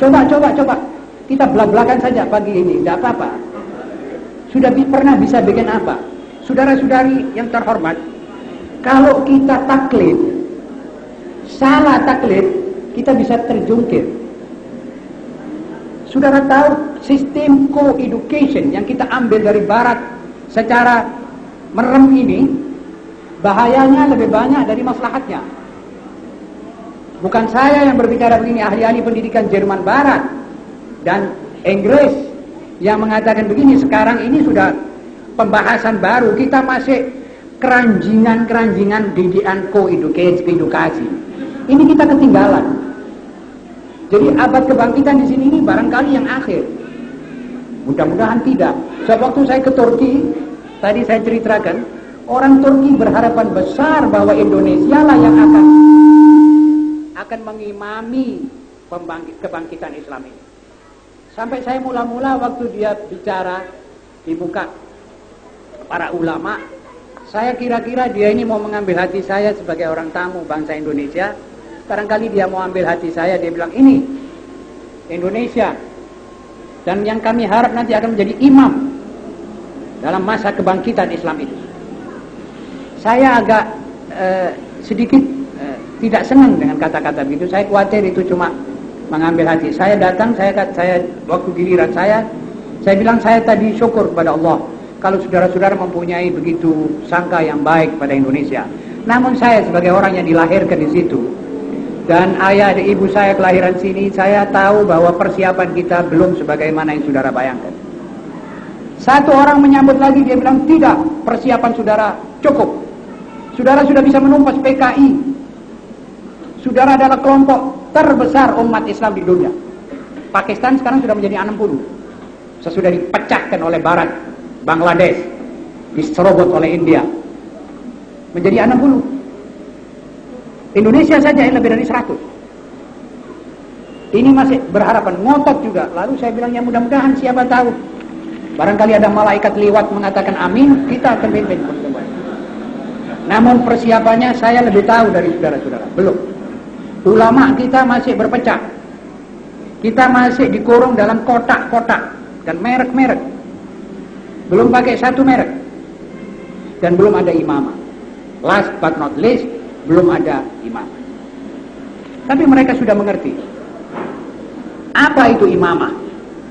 Coba. Kita belak-belakan saja pagi ini, tidak apa-apa. Sudah pernah bisa bikin apa? Saudara-saudari yang terhormat, kalau kita taklid, salah taklid, kita bisa terjungkir. Saudara tahu sistem co-education yang kita ambil dari barat secara merem ini, bahayanya lebih banyak dari maslahatnya. Bukan saya yang berbicara begini, ahli-ahli pendidikan Jerman Barat dan Inggris yang mengatakan begini. Sekarang ini sudah pembahasan baru, kita masih keranjingan didikan edukasi. Ini kita ketinggalan. Jadi abad kebangkitan di sini ini barangkali yang akhir. Mudah-mudahan tidak. Waktu saya ke Turki, tadi saya ceritakan, orang Turki berharapan besar bahwa Indonesia lah yang akan mengimami kebangkitan Islam ini. Sampai saya mula-mula waktu dia bicara di muka para ulama, saya kira-kira dia ini mau mengambil hati saya sebagai orang tamu bangsa Indonesia. Barangkali dia mau ambil hati saya, dia bilang ini Indonesia dan yang kami harap nanti akan menjadi imam dalam masa kebangkitan Islam itu. Saya agak sedikit tidak senang dengan kata-kata begitu. Saya khawatir itu cuma mengambil hati. Saya datang, saya waktu giliran saya bilang saya tadi syukur kepada Allah kalau saudara-saudara mempunyai begitu sangka yang baik pada Indonesia. Namun saya sebagai orang yang dilahirkan di situ dan ayah dan ibu saya kelahiran sini, saya tahu bahwa persiapan kita belum sebagaimana yang saudara bayangkan. Satu orang menyambut lagi, dia bilang tidak, persiapan saudara cukup. Saudara sudah bisa menumpas PKI. Saudara adalah kelompok terbesar umat Islam di dunia. Pakistan sekarang sudah menjadi 60. Sesudah dipecahkan oleh Barat, Bangladesh, diserobot oleh India, menjadi 60. Indonesia saja yang lebih dari 100. Ini masih berharapan, ngotot juga. Lalu saya bilang ya mudah-mudahan siapa tahu, barangkali ada malaikat liwat mengatakan amin, kita akan pimpin pertemuan. Namun persiapannya saya lebih tahu dari saudara-saudara. Belum. Ulama kita masih berpecah. Kita masih dikurung dalam kotak-kotak dan merek-merek. Belum pakai satu merek. Dan belum ada imamah. Last but not least, belum ada imamah. Tapi mereka sudah mengerti. Apa itu imamah?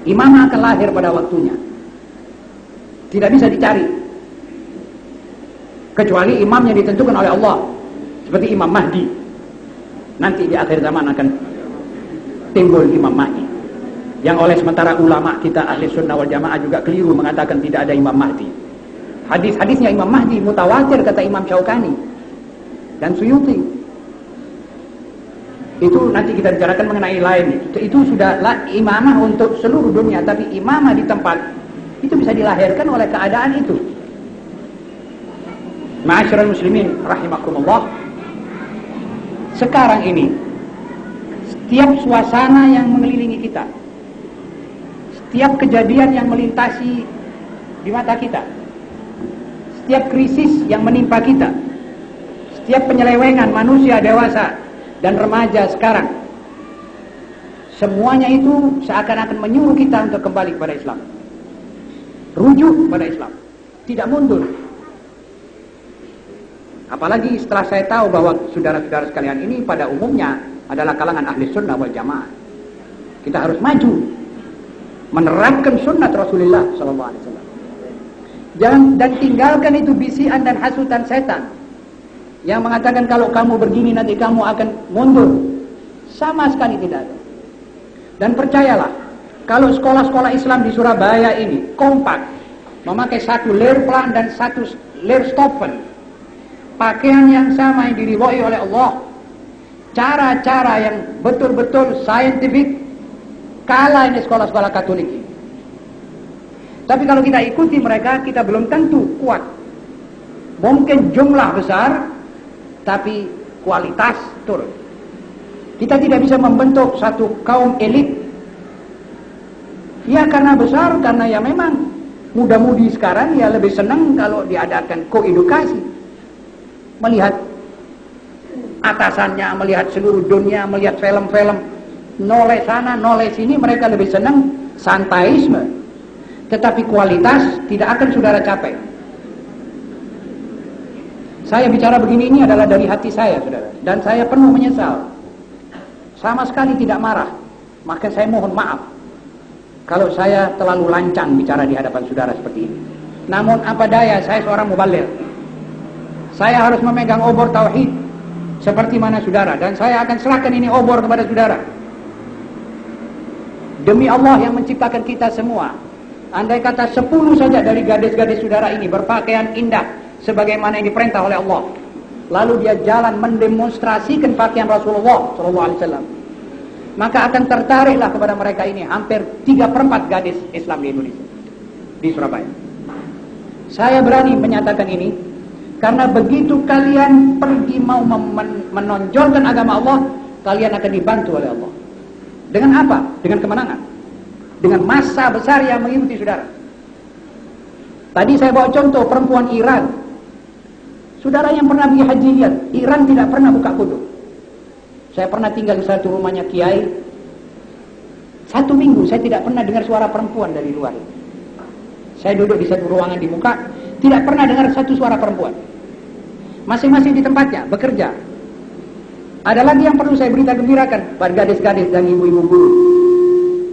Imamah akan lahir pada waktunya. Tidak bisa dicari. Kecuali imam yang ditentukan oleh Allah. Seperti Imam Mahdi. Nanti di akhir zaman akan timbul Imam Mahdi. Yang oleh sementara ulama kita ahli sunnah wal jamaah juga keliru mengatakan tidak ada Imam Mahdi. Hadis-hadisnya Imam Mahdi mutawatir kata Imam Syaukani dan Suyuti. Itu nanti kita bicarakan mengenai lain. Itu sudah imamah untuk seluruh dunia. Tapi imamah di tempat itu bisa dilahirkan oleh keadaan itu. Ma'asyiral muslimin rahimakumullah. Sekarang ini setiap suasana yang mengelilingi kita, setiap kejadian yang melintasi di mata kita, setiap krisis yang menimpa kita, setiap penyelewengan manusia dewasa dan remaja sekarang, semuanya itu seakan-akan menyuruh kita untuk kembali kepada Islam. Rujuk pada Islam, tidak mundur. Apalagi setelah saya tahu bahwa saudara-saudara sekalian ini pada umumnya adalah kalangan ahli sunnah wal jamaah. Kita harus maju menerapkan sunnah Rasulullah SAW. Jangan dan tinggalkan itu bisian dan hasutan setan yang mengatakan kalau kamu begini nanti kamu akan mundur. Sama sekali tidak ada. Dan percayalah, kalau sekolah-sekolah Islam di Surabaya ini kompak memakai satu leerplan dan satu leerstoffen, pakaian yang sama yang diridhoi oleh Allah, cara-cara yang betul-betul scientific, kalah ini sekolah-sekolah Katolik ini. Tapi kalau kita ikuti mereka, kita belum tentu kuat. Mungkin jumlah besar, tapi kualitas turun. Kita tidak bisa membentuk satu kaum elit. Ya karena besar, karena ya memang muda-mudi sekarang ya lebih senang kalau diadakan koedukasi. Melihat atasannya, melihat seluruh dunia, melihat film-film, noleh sana, noleh sini, mereka lebih senang santaisme. Tetapi kualitas tidak akan saudara capai. Saya bicara begini ini adalah dari hati saya, saudara. Dan saya penuh menyesal. Sama sekali tidak marah. Maka saya mohon maaf kalau saya terlalu lancang bicara di hadapan saudara seperti ini. Namun apa daya, saya seorang mubaligh. Saya harus memegang obor tauhid seperti mana saudara. Dan saya akan serahkan ini obor kepada saudara. Demi Allah yang menciptakan kita semua, andai kata 10 saja dari gadis-gadis saudara ini berpakaian indah sebagaimana yang diperintah oleh Allah, lalu dia jalan mendemonstrasikan pakaian Rasulullah SAW, maka akan tertariklah kepada mereka ini hampir 3/4 gadis Islam di Indonesia, di Surabaya. Saya berani menyatakan ini karena begitu kalian pergi mau menonjolkan agama Allah, kalian akan dibantu oleh Allah. Dengan apa? Dengan kemenangan. Dengan massa besar yang mengikuti saudara. Tadi saya bawa contoh perempuan Iran. Saudara yang pernah pergi haji lihat, Iran tidak pernah buka kudung. Saya pernah tinggal di satu rumahnya kiai. 1 minggu saya tidak pernah dengar suara perempuan dari luar. Saya duduk di satu ruangan di muka, tidak pernah dengar satu suara perempuan. Masing-masing di tempatnya, bekerja. Ada lagi yang perlu saya berita gembirakan pada gadis-gadis dan ibu-ibu guru.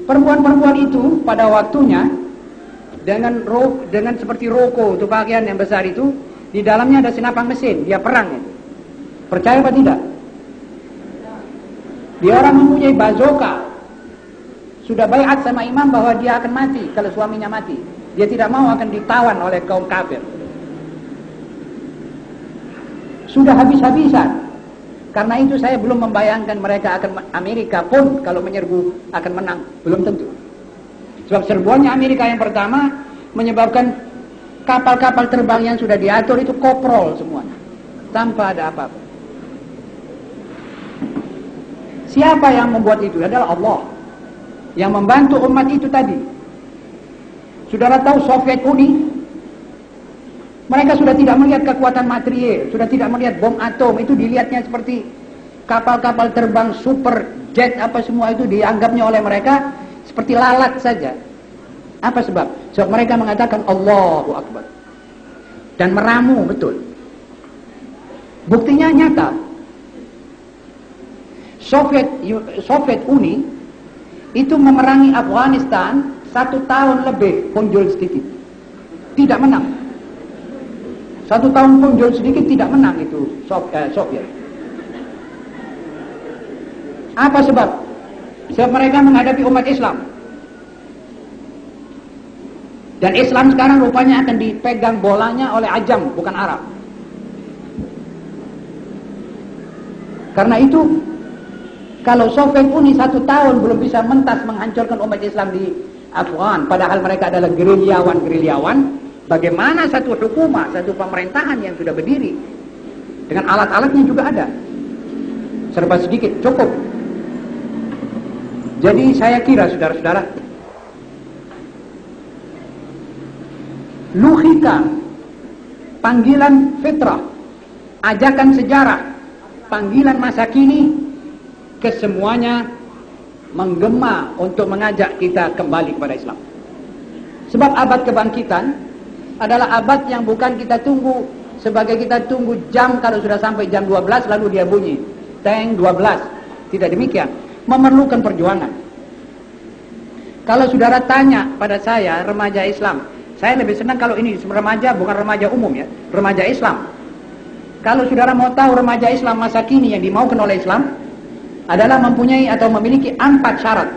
Perempuan-perempuan itu pada waktunya dengan seperti roko itu pakaian yang besar itu, di dalamnya ada senapang mesin, dia perang itu. Percaya apa tidak? Dia orang mempunyai bazooka. Sudah baiat sama imam bahwa dia akan mati kalau suaminya mati. Dia tidak mau akan ditawan oleh kaum kafir. Sudah habis-habisan. Karena itu saya belum membayangkan mereka akan, Amerika pun kalau menyerbu akan menang, belum tentu. Sebab serbuannya Amerika yang pertama menyebabkan kapal-kapal terbang yang sudah diatur itu koprol semuanya, tanpa ada apa-apa. Siapa yang membuat itu? Adalah Allah yang membantu umat itu tadi. Saudara tahu Soviet Uni, mereka sudah tidak melihat kekuatan material, sudah tidak melihat bom atom, itu dilihatnya seperti kapal-kapal terbang super jet apa semua itu dianggapnya oleh mereka seperti lalat saja. Apa sebab? Sebab mereka mengatakan Allahu Akbar dan meramu betul. Buktinya nyata. Soviet Uni itu memerangi Afghanistan 1 tahun lebih punjul sedikit, tidak menang. 1 tahun punjul sedikit tidak menang itu Soviet. Apa sebab? Sebab mereka menghadapi umat Islam. Dan Islam sekarang rupanya akan dipegang bolanya oleh Ajam, bukan Arab. Karena itu, kalau Soviet Uni 1 tahun belum bisa mentas menghancurkan umat Islam di Afghan, padahal mereka adalah gerilyawan, bagaimana satu hukumah, satu pemerintahan yang sudah berdiri dengan alat-alatnya juga ada, serba sedikit cukup. Jadi saya kira saudara-saudara, logika, panggilan fitrah, ajakan sejarah, panggilan masa kini, kesemuanya menggema untuk mengajak kita kembali kepada Islam. Sebab abad kebangkitan adalah abad yang bukan kita tunggu sebagai kita tunggu jam kalau sudah sampai jam 12 lalu dia bunyi teng 12. Tidak demikian, memerlukan perjuangan. Kalau saudara tanya pada saya remaja Islam, saya lebih senang kalau ini remaja, bukan remaja umum ya, remaja Islam. Kalau saudara mau tahu remaja Islam masa kini yang dimaukan oleh Islam adalah mempunyai atau memiliki 4 syarat.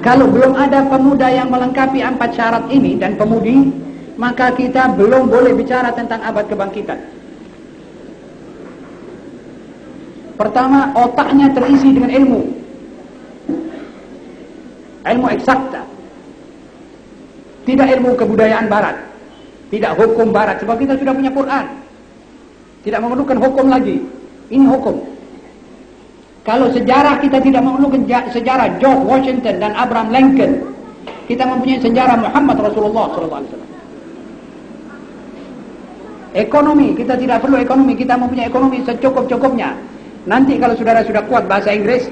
Kalau belum ada pemuda yang melengkapi 4 syarat ini dan pemudi, maka kita belum boleh bicara tentang abad kebangkitan. Pertama, otaknya terisi dengan ilmu. ilmu eksakta, tidak ilmu kebudayaan barat, tidak hukum barat, sebab kita sudah punya Quran, tidak memerlukan hukum lagi. Ini hukum. Kalau sejarah, kita tidak memerlukan sejarah George Washington dan Abraham Lincoln. Kita mempunyai sejarah Muhammad Rasulullah SAW. Ekonomi, kita tidak perlu ekonomi, kita mempunyai ekonomi secukup-cukupnya. Nanti kalau saudara sudah kuat bahasa Inggris,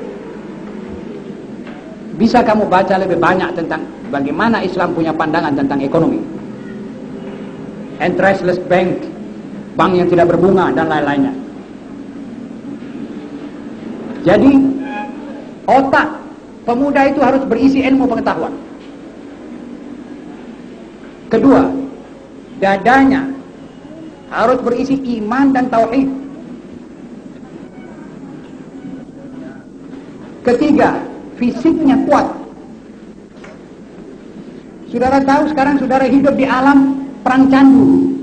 bisa kamu baca lebih banyak tentang bagaimana Islam punya pandangan tentang ekonomi. Interestless bank, bank yang tidak berbunga dan lain-lainnya. Jadi otak pemuda itu harus berisi ilmu pengetahuan. Kedua, dadanya harus berisi iman dan tauhid. Ketiga, fisiknya kuat. Saudara tahu sekarang saudara hidup di alam perang candu,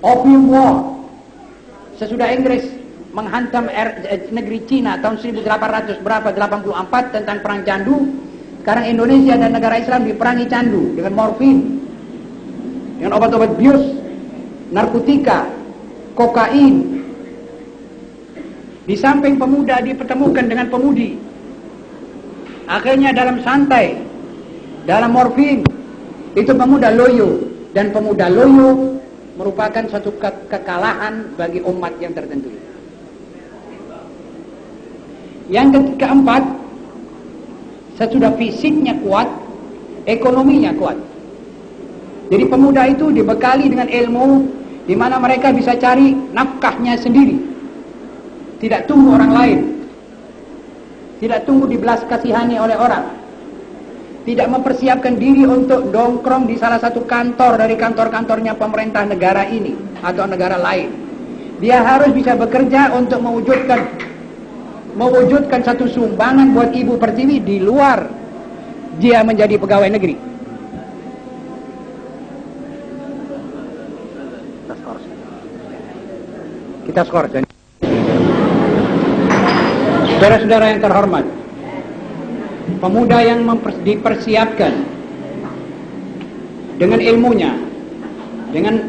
Opium War. Sesudah Inggris menghantam negeri Cina tahun 1884 tentang perang candu, sekarang Indonesia dan negara Islam diperangi candu dengan morfin, dengan obat-obat bius, narkotika, kokain. Di samping pemuda dipertemukan dengan pemudi. Akhirnya dalam santai, dalam morfin, itu pemuda loyo. Dan pemuda loyo merupakan suatu kekalahan bagi umat yang tertentu. Yang keempat, sesudah fisiknya kuat, ekonominya kuat. Jadi pemuda itu dibekali dengan ilmu di mana mereka bisa cari nafkahnya sendiri. Tidak tunggu orang lain. Tidak tunggu dibelas kasihani oleh orang. Tidak mempersiapkan diri untuk dongkrong di salah satu kantor dari kantor-kantornya pemerintah negara ini atau negara lain. Dia harus bisa bekerja untuk mewujudkan satu sumbangan buat Ibu Pertiwi di luar dia menjadi pegawai negeri. Kita skor. Saudara-saudara yang terhormat, pemuda yang dipersiapkan dengan ilmunya, dengan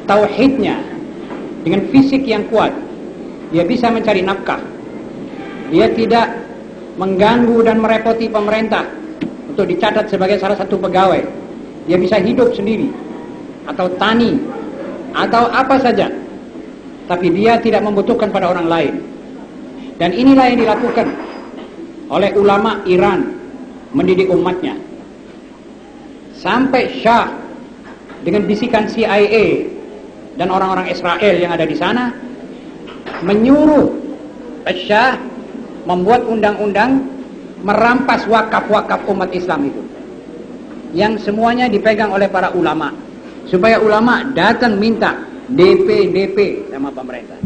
tauhidnya, dengan fisik yang kuat, dia bisa mencari nafkah. Dia tidak mengganggu dan merepoti pemerintah untuk dicatat sebagai salah satu pegawai. Dia bisa hidup sendiri, atau tani, atau apa saja. Tapi dia tidak membutuhkan pada orang lain. Dan inilah yang dilakukan oleh ulama Iran mendidik umatnya. Sampai Shah dengan bisikan CIA dan orang-orang Israel yang ada di sana menyuruh Shah membuat undang-undang merampas wakaf-wakaf umat Islam itu, yang semuanya dipegang oleh para ulama, supaya ulama datang minta DP sama pemerintah.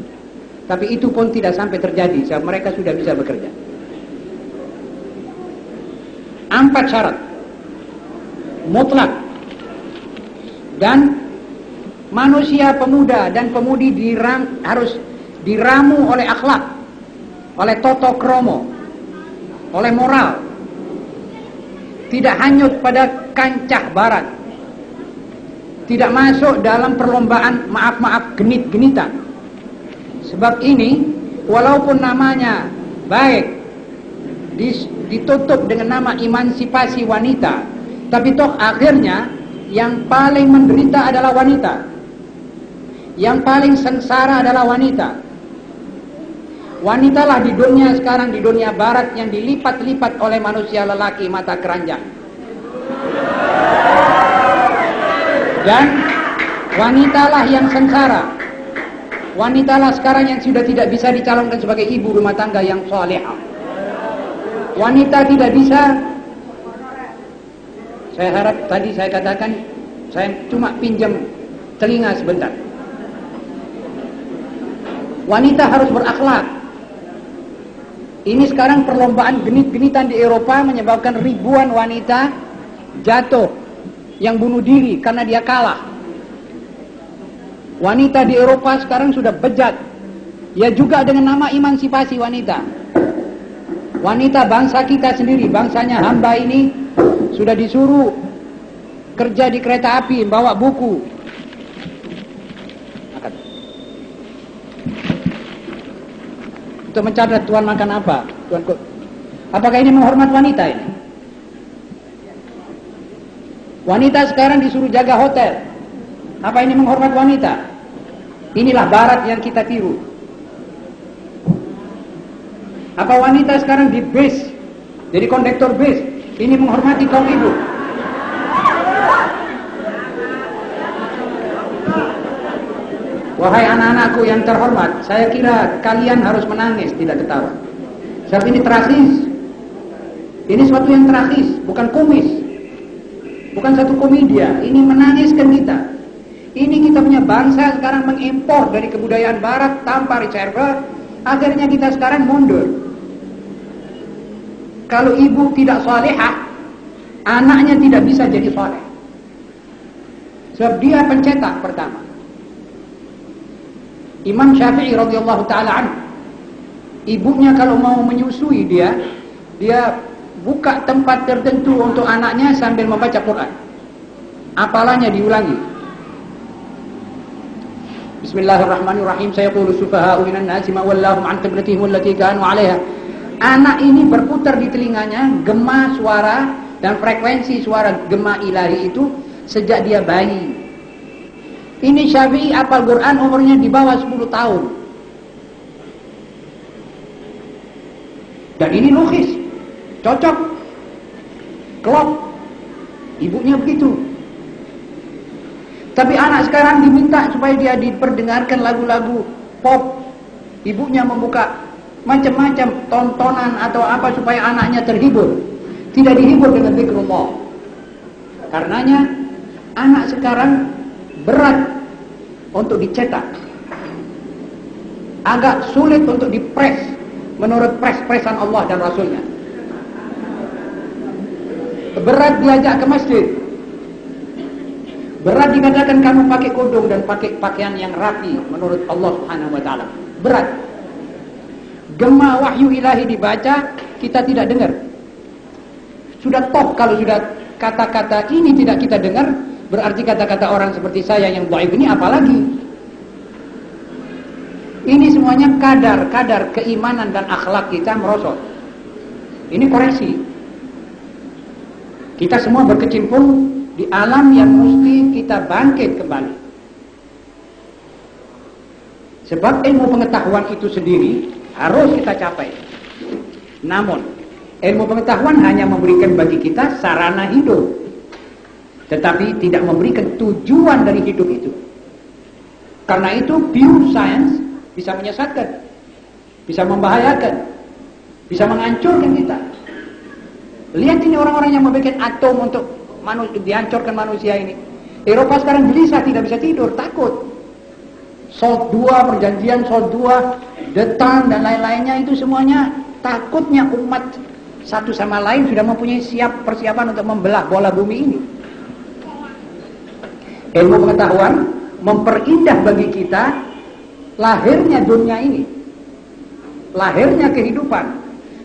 Tapi itu pun tidak sampai terjadi, sebab mereka sudah bisa bekerja. 4 syarat mutlak, dan manusia pemuda dan pemudi harus diramu oleh akhlak, oleh toto kromo, oleh moral. Tidak hanyut pada kancah barat, tidak masuk dalam perlombaan maaf-maaf genit-genitan. Sebab ini walaupun namanya baik ditutup dengan nama emansipasi wanita, tapi toh akhirnya yang paling menderita adalah wanita, yang paling sengsara adalah wanita. Wanitalah di dunia sekarang, di dunia barat, yang dilipat-lipat oleh manusia lelaki mata keranjang. Dan wanitalah yang sengsara. Wanitalah sekarang yang sudah tidak bisa dicalonkan sebagai ibu rumah tangga yang salihah. Wanita tidak bisa. Saya harap tadi saya katakan, saya cuma pinjam telinga sebentar. Wanita harus berakhlak. Ini sekarang perlombaan genit-genitan di Eropa menyebabkan ribuan wanita jatuh, yang bunuh diri karena dia kalah. Wanita di Eropa sekarang sudah bejat. Ya juga dengan nama emansipasi wanita. Wanita bangsa kita sendiri, bangsanya hamba ini sudah disuruh kerja di kereta api, bawa buku. Makan. Untuk mencatat Tuhan makan apa? Apakah ini menghormat wanita ini? Wanita sekarang disuruh jaga hotel. Apa ini menghormat wanita? Inilah barat yang kita tiru. Apa wanita sekarang di bis, jadi kondektor bis, ini menghormati kaum ibu? Wahai anak-anakku yang terhormat, saya kira kalian harus menangis, tidak ketawa. Sebab ini tragis. Ini suatu yang tragis, bukan komis. Bukan satu komedia, ini menangiskan kita. Ini kita punya bangsa sekarang mengimpor dari kebudayaan barat tanpa reserve, akhirnya kita sekarang mundur. Kalau ibu tidak salehah, anaknya tidak bisa jadi saleh. Sebab dia pencetak pertama. Imam Syafi'i radhiyallahu taala anhu, ibunya kalau mau menyusui dia buka tempat tertentu untuk anaknya sambil membaca Quran. Apalannya diulangi. Bismillahirrahmanirrahim. Sayaqulu sufaha'u minan nasi ma wallahum an qiblatihim allati kanu 'alaiha. Anak ini berputar di telinganya gema suara dan frekuensi suara gema ilahi itu sejak dia bayi. Ini Syafi'i hafal Quran umurnya di bawah 10 tahun. Dan ini logis, cocok, klop. Ibunya begitu. Tapi anak sekarang diminta supaya dia diperdengarkan lagu-lagu pop. Ibunya membuka macam-macam tontonan atau apa supaya anaknya terhibur. Tidak dihibur dengan zikrullah. Karenanya anak sekarang berat untuk dicetak. Agak sulit untuk dipres menurut pres-presan Allah dan Rasulnya. Berat diajak ke masjid. Berat dikatakan kamu pakai kudung dan pakai pakaian yang rapi menurut Allah Subhanahu wa taala. Berat. Gema wahyu ilahi dibaca, kita tidak dengar. Sudah top kalau sudah kata-kata ini tidak kita dengar, berarti kata-kata orang seperti saya yang dhaif ini apalagi. Ini semuanya kadar keimanan dan akhlak kita merosot. Ini koreksi. Kita semua berkecimpung di alam yang mesti kita bangkit kembali. Sebab ilmu pengetahuan itu sendiri harus kita capai. Namun, ilmu pengetahuan hanya memberikan bagi kita sarana hidup, tetapi tidak memberikan tujuan dari hidup itu. Karena itu, pure science bisa menyesatkan, bisa membahayakan, bisa menghancurkan kita. Lihat ini orang-orang yang membuat atom untuk dihancurkan manusia ini. Eropa sekarang gelisah, tidak bisa tidur, takut. Salt 2, perjanjian Salt 2, Detan dan lain-lainnya itu semuanya takutnya umat satu sama lain sudah mempunyai persiapan untuk membelah bola bumi ini. Ilmu pengetahuan memperindah bagi kita lahirnya dunia ini, lahirnya kehidupan.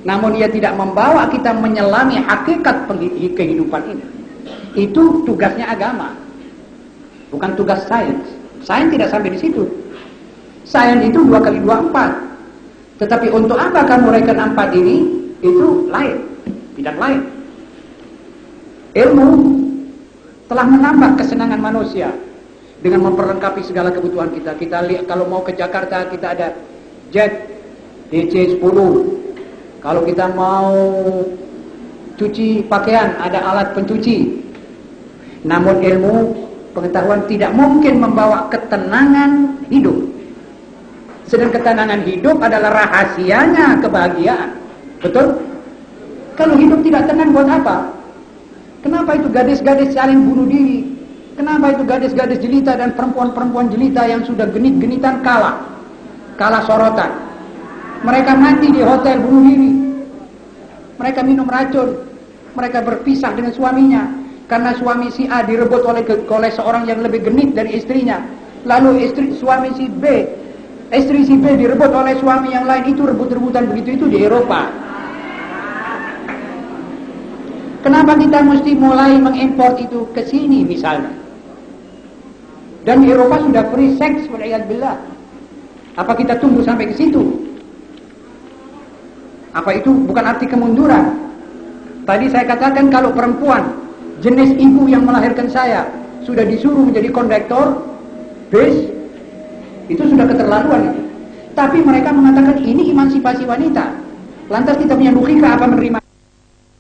Namun ia tidak membawa kita menyelami hakikat kehidupan ini. Itu tugasnya agama, bukan tugas sains. Sains tidak sampai di situ. Sains itu 2 kali 2 4. Tetapi untuk apa kamu rekan 4 ini? Itu lain, tidak lain. Ilmu telah menambah kesenangan manusia dengan memperlengkapi segala kebutuhan kita. Kita lihat kalau mau ke Jakarta kita ada jet DC-10. Kalau kita mau cuci pakaian ada alat pencuci. Namun ilmu pengetahuan tidak mungkin membawa ketenangan hidup. Sedang ketenangan hidup adalah rahasianya kebahagiaan. Betul? Kalau hidup tidak tenang buat apa? Kenapa itu gadis-gadis saling bunuh diri? Kenapa itu gadis-gadis jelita dan perempuan-perempuan jelita yang sudah genit-genitan kalah sorotan? Mereka mati di hotel bunuh diri. Mereka minum racun. Mereka berpisah dengan suaminya karena suami si A direbut oleh seorang yang lebih genit dari istrinya. Lalu suami si B, istri si B direbut oleh suami yang lain. Itu rebut-rebutan begitu itu di Eropa. Kenapa kita mesti mulai mengimpor itu ke sini misalnya? Dan di Eropa sudah free sex, waliyadzubillah. Apa kita tunggu sampai ke situ? Apa itu bukan arti kemunduran? Tadi saya katakan kalau perempuan jenis ibu yang melahirkan saya sudah disuruh menjadi kondektor bis, itu sudah keterlaluan itu. Tapi mereka mengatakan ini emansipasi wanita. Lantas kita punya logika apa menerima